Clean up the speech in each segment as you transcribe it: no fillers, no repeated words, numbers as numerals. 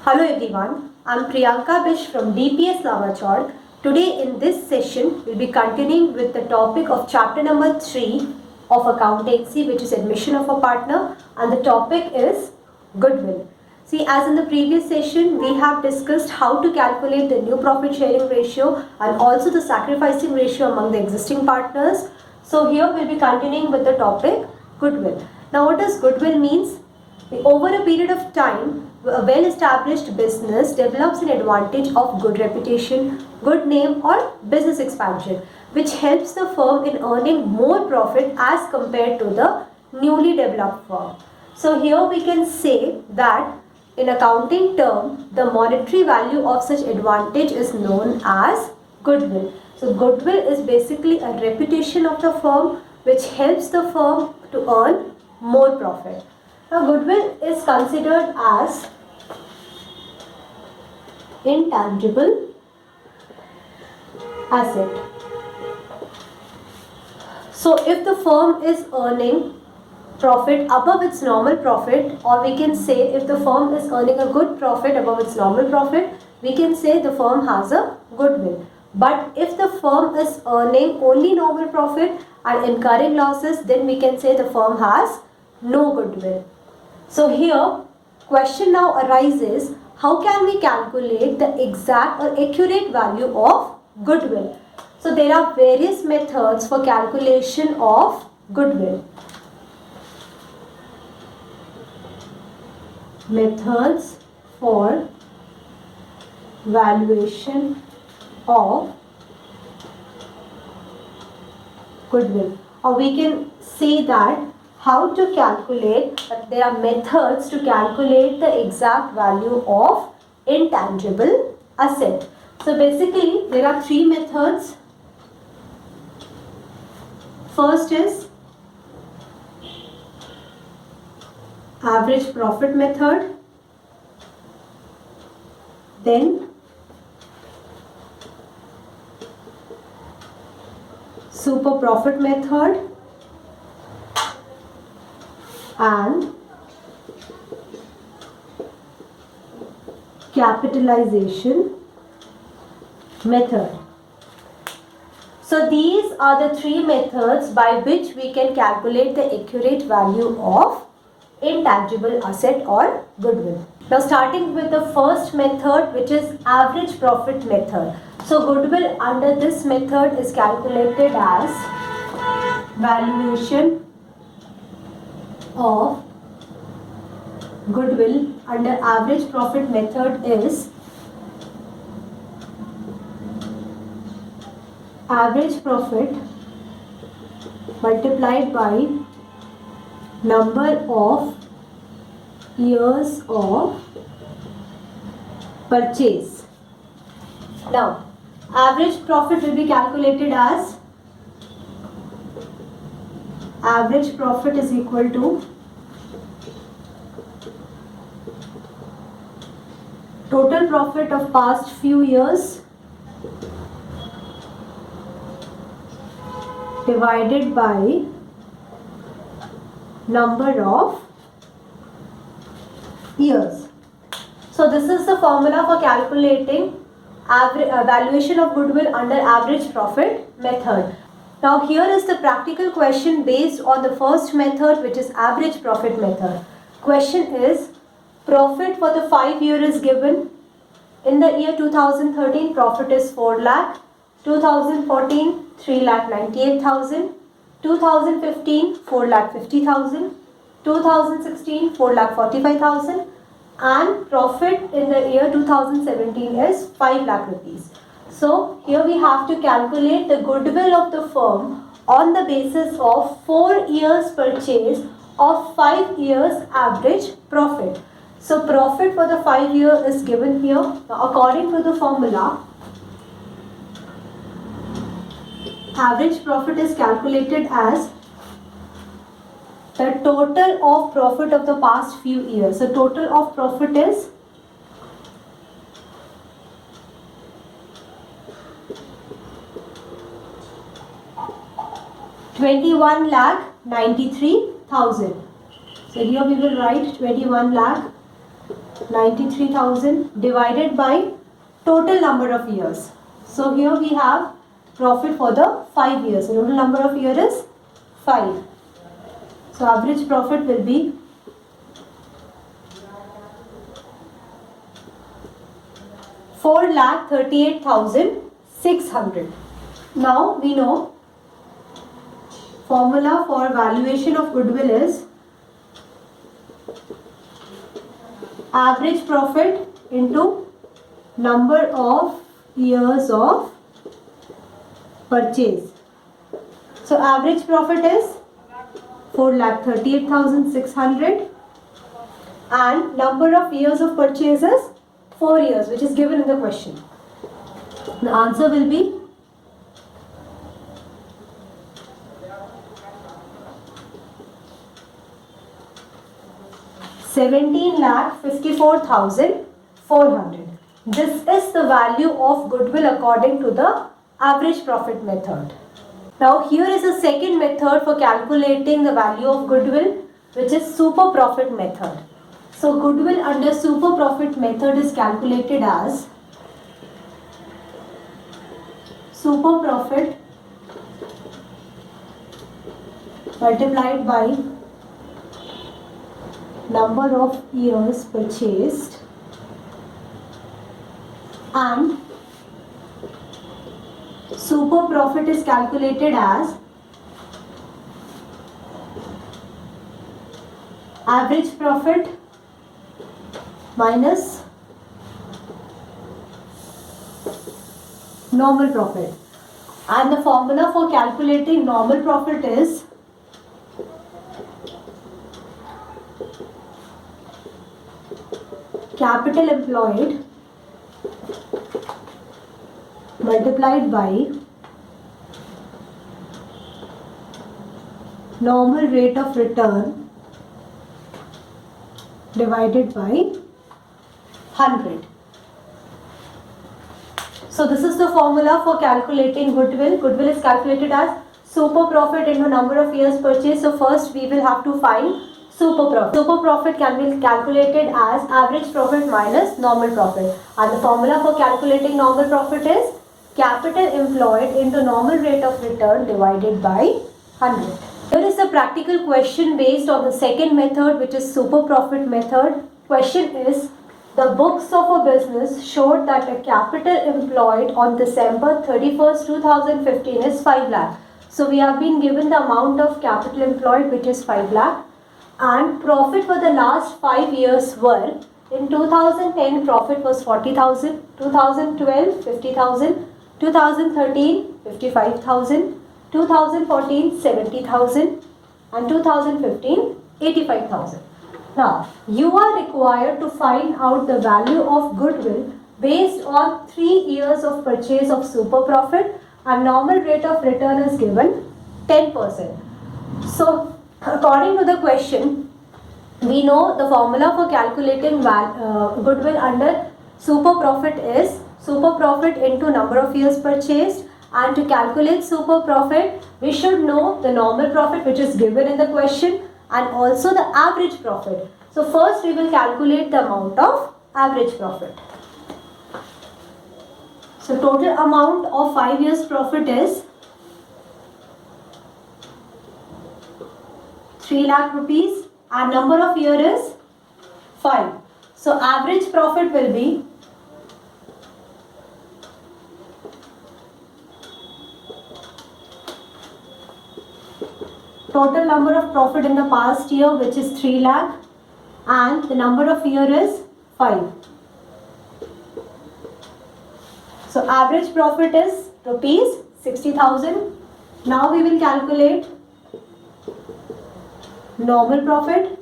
Hello everyone, I'm Priyanka Bish from DPS Lavachord. Today in this session, we'll be continuing with the topic of chapter number 3 of accountancy, which is admission of a partner, and the topic is goodwill. See, as in the previous session, we have discussed how to calculate the new profit sharing ratio and also the sacrificing ratio among the existing partners. So here we'll be continuing with the topic goodwill. Now what does goodwill means? Over a period of time, a well-established business develops an advantage of good reputation, good name or business expansion, which helps the firm in earning more profit as compared to the newly developed firm. So here we can say that in accounting term, the monetary value of such advantage is known as goodwill. So goodwill is basically a reputation of the firm which helps the firm to earn more profit. Now goodwill is considered as intangible asset. So if the firm is earning profit above its normal profit, or we can say if the firm is earning a good profit above its normal profit, we can say the firm has a goodwill. But if the firm is earning only normal profit and incurring losses, then we can say the firm has no goodwill. So here question now arises, how can we calculate the exact or accurate value of goodwill? So there are various methods for calculation of goodwill. Methods for valuation of goodwill, or we can say that how to calculate, there are methods to calculate the exact value of intangible asset. So basically there are three methods. First is average profit method, then super profit method, and capitalization method. So these are the three methods by which we can calculate the accurate value of intangible asset or goodwill. Now starting with the first method, which is average profit method. So goodwill under this method is calculated as valuation of goodwill under average profit method is average profit multiplied by number of years of purchase. Now average profit will be calculated as average profit is equal to total profit of past few years divided by number of years. So this is the formula for calculating valuation of goodwill under average profit method. Now here is the practical question based on the first method, which is average profit method. Question is, profit for the 5 year is given. In the year 2013, profit is 4 lakh, 2014 3 lakh 98,000, 2015 4 lakh 50,000, 2016 4 lakh 45,000, and profit in the year 2017 is 5 lakh rupees. So here we have to calculate the goodwill of the firm on the basis of 4 years purchase of 5 years average profit. So profit for the 5 year is given here. Now according to the formula, average profit is calculated as the total of profit of the past few years. So total of profit is ₹21 lakh 93,000. So here we will write 21 lakh 93,000 divided by total number of years. So here we have profit for the 5 years. The total number of years is 5. So average profit will be 4,38,600. Now we know formula for valuation of goodwill is average profit into number of years of purchase. So average profit is 4,38,600 and number of years of purchase is 4 years, which is given in the question. The answer will be 17,54,400. This is the value of goodwill according to the average profit method. Now here is a second method for calculating the value of goodwill, which is super profit method. So goodwill under super profit method is calculated as super profit multiplied by number of years purchased and super profit is calculated as average profit minus normal profit, and the formula for calculating normal profit is capital employed multiplied by normal rate of return divided by 100. So this is the formula for calculating goodwill. Goodwill is calculated as super profit into number of years purchased. So first we will have to find super profit. Super profit can be calculated as average profit minus normal profit, and the formula for calculating normal profit is capital employed into normal rate of return divided by 100. Here is a practical question based on the second method, which is super profit method. Question is, the books of a business showed that the capital employed on December 31st, 2015 is 5 lakh. So we have been given the amount of capital employed, which is 5 lakh, and profit for the last 5 years were, in 2010 profit was 40,000, 2012 50,000, 2013 55,000, 2014 70,000 and 2015 85,000. Now you are required to find out the value of goodwill based on 3 years of purchase of super profit, and normal rate of return is given 10%. So according to the question, we know the formula for calculating goodwill under super profit is super profit into number of years purchased, and to calculate super profit we should know the normal profit, which is given in the question, and also the average profit. So first we will calculate the amount of average profit. So total amount of 5 years profit is 3 lakh rupees and number of year is 5. So average profit will be total number of profit in the past year, which is 3 lakh, and the number of year is 5. So average profit is rupees 60,000. Now we will calculate normal profit.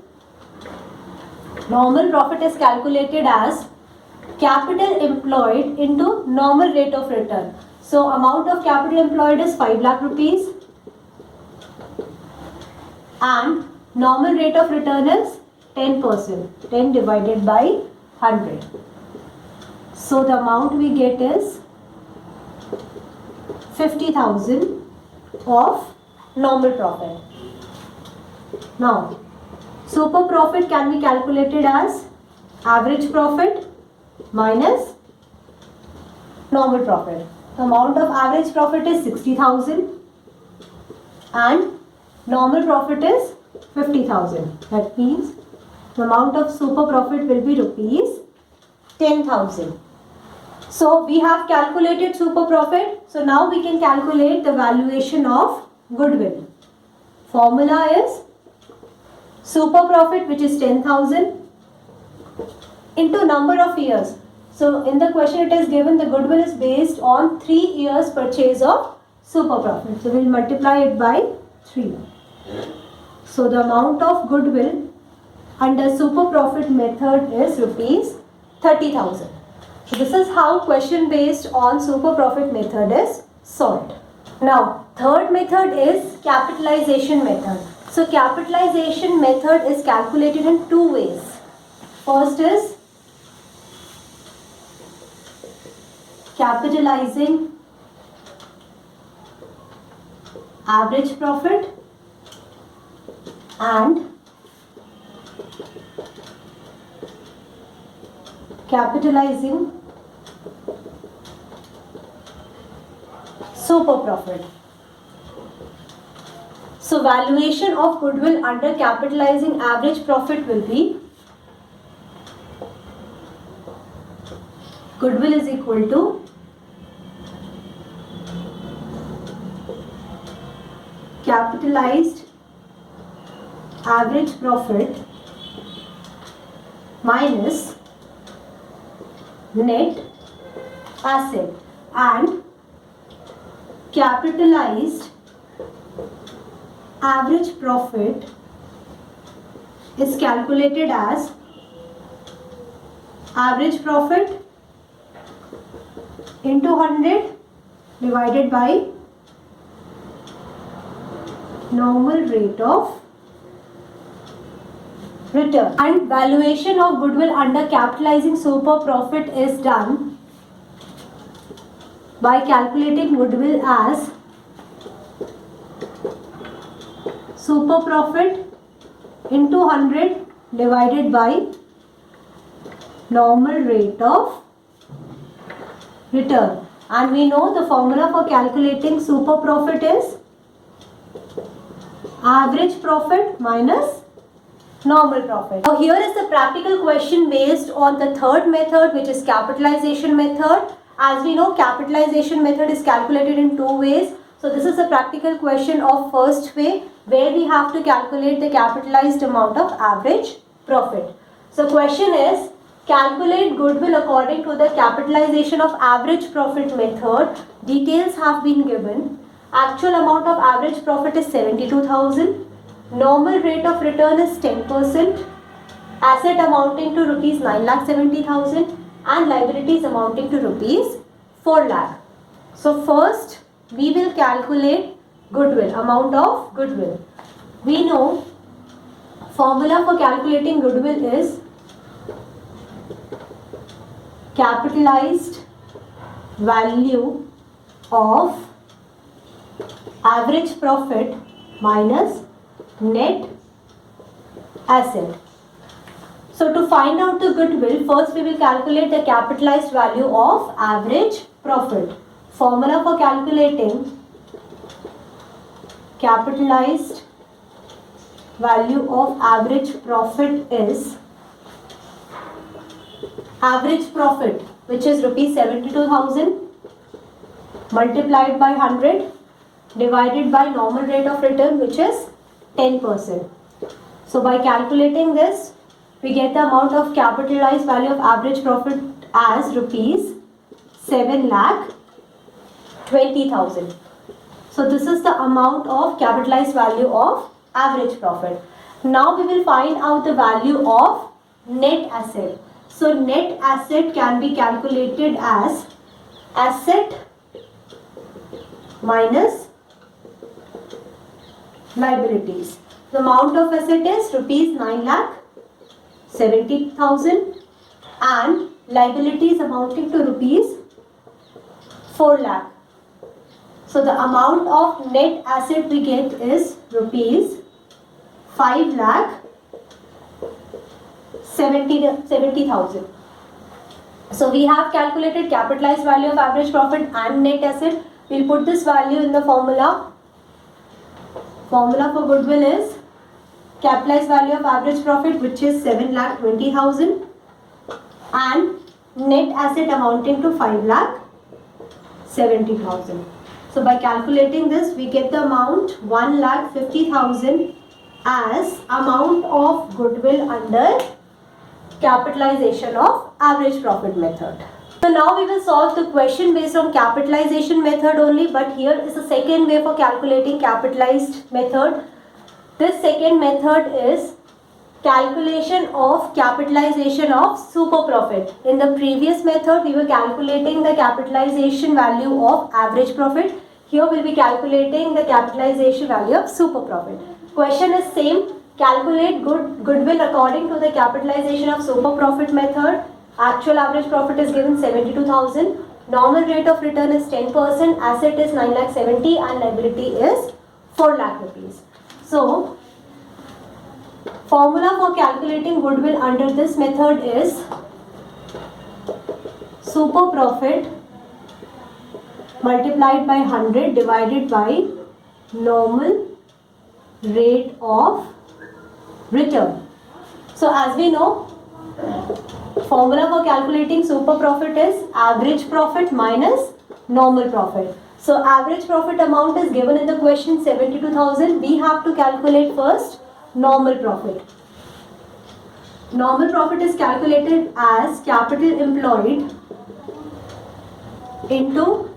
Normal profit is calculated as capital employed into normal rate of return. So amount of capital employed is 5 lakh rupees and normal rate of return is 10%, 10 divided by 100. So the amount we get is 50,000 of normal profit. Now super profit can be calculated as average profit minus normal profit. The amount of average profit is 60,000 and normal profit is 50,000. That means the amount of super profit will be rupees 10,000. So we have calculated super profit. So now we can calculate the valuation of goodwill. Formula is super profit, which is 10,000, into number of years. So in the question it is given the goodwill is based on 3 years purchase of super profit. So we will multiply it by 3. So the amount of goodwill under super profit method is rupees 30,000. So this is how question based on super profit method is solved. Now third method is capitalization method. So capitalization method is calculated in 2 ways. First is capitalizing average profit and capitalizing super profit. So valuation of goodwill under capitalizing average profit will be goodwill is equal to capitalized average profit minus net asset, and capitalized average profit is calculated as average profit into 100 divided by normal rate of return. And valuation of goodwill under capitalizing super profit is done by calculating goodwill as super profit into 100 divided by normal rate of return. And we know the formula for calculating super profit is average profit minus normal profit. Now here is the practical question based on the third method, which is capitalization method. As we know, capitalization method is calculated in 2 ways. So this is a practical question of first way, where we have to calculate the capitalized amount of average profit. So question is, calculate goodwill according to the capitalization of average profit method. Details have been given. Actual amount of average profit is 72,000. Normal rate of return is 10%. Asset amounting to rupees 9,70,000 and liabilities amounting to rupees 4 lakh. So first we will calculate goodwill, amount of goodwill. We know formula for calculating goodwill is capitalized value of average profit minus net asset. So to find out the goodwill, first we will calculate the capitalized value of average profit. Formula for calculating capitalized value of average profit is average profit, which is rupees 72,000, multiplied by 100 divided by normal rate of return, which is 10%. So by calculating this, we get the amount of capitalized value of average profit as rupees 7,20,000. So this is the amount of capitalized value of average profit. Now we will find out the value of net asset. So net asset can be calculated as asset minus liabilities. The amount of asset is rupees 9,70,000 and liabilities amounting to rupees 4 lakh. So the amount of net asset we get is rupees 5,60,000. 70,000. So we have calculated capitalized value of average profit and net asset. We'll put this value in the formula. Formula for goodwill is capitalized value of average profit, which is 7,20,000, and net asset amounting to 5,70,000. So by calculating this, we get the amount 1,50,000 as amount of goodwill under capitalization of average profit method. So now we will solve the question based on capitalization method only, but here is a second way for calculating capitalized method. This second method is calculation of capitalization of super profit. In the previous method, we were calculating the capitalization value of average profit. Here we will be calculating the capitalization value of super profit. Question is same. Calculate goodwill according to the capitalization of super profit method. Actual average profit is given 72,000. Normal rate of return is 10%. Asset is 9,70,000 and liability is 4 lakh rupees. So, formula for calculating goodwill under this method is super profit multiplied by 100 divided by normal rate of return. So as we know, formula for calculating super profit is average profit minus normal profit. So average profit amount is given in the question 72,000. We have to calculate first normal profit. Normal profit is calculated as capital employed into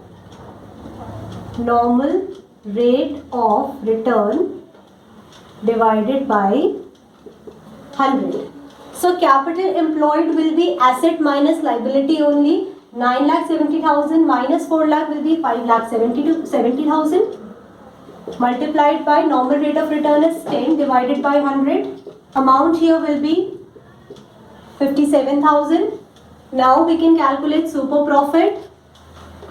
normal rate of return divided by 100. So capital employed will be asset minus liability only. 9,70,000 minus 4 lakh will be 5,70,000 multiplied by normal rate of return is 10 divided by 100. Amount here will be 57,000. Now we can calculate super profit.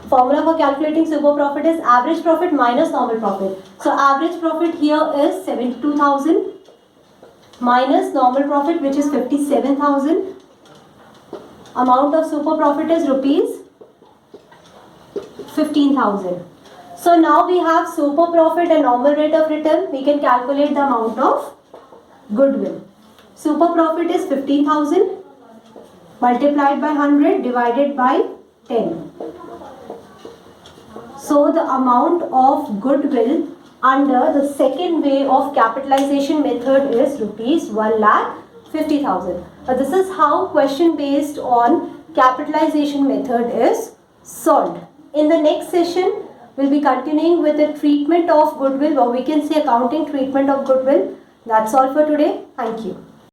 Formula for calculating super profit is average profit minus normal profit. So average profit here is 72,000 minus normal profit, which is 57,000. Amount of super profit is rupees 15,000. So now we have super profit and normal rate of return. We can calculate the amount of goodwill. Super profit is 15,000 multiplied by 100 divided by 10. So the amount of goodwill under the second way of capitalization method is rupees 1,50,000. This is how question based on capitalization method is solved. In the next session, we'll be continuing with the treatment of goodwill, or we can say accounting treatment of goodwill. That's all for today. Thank you.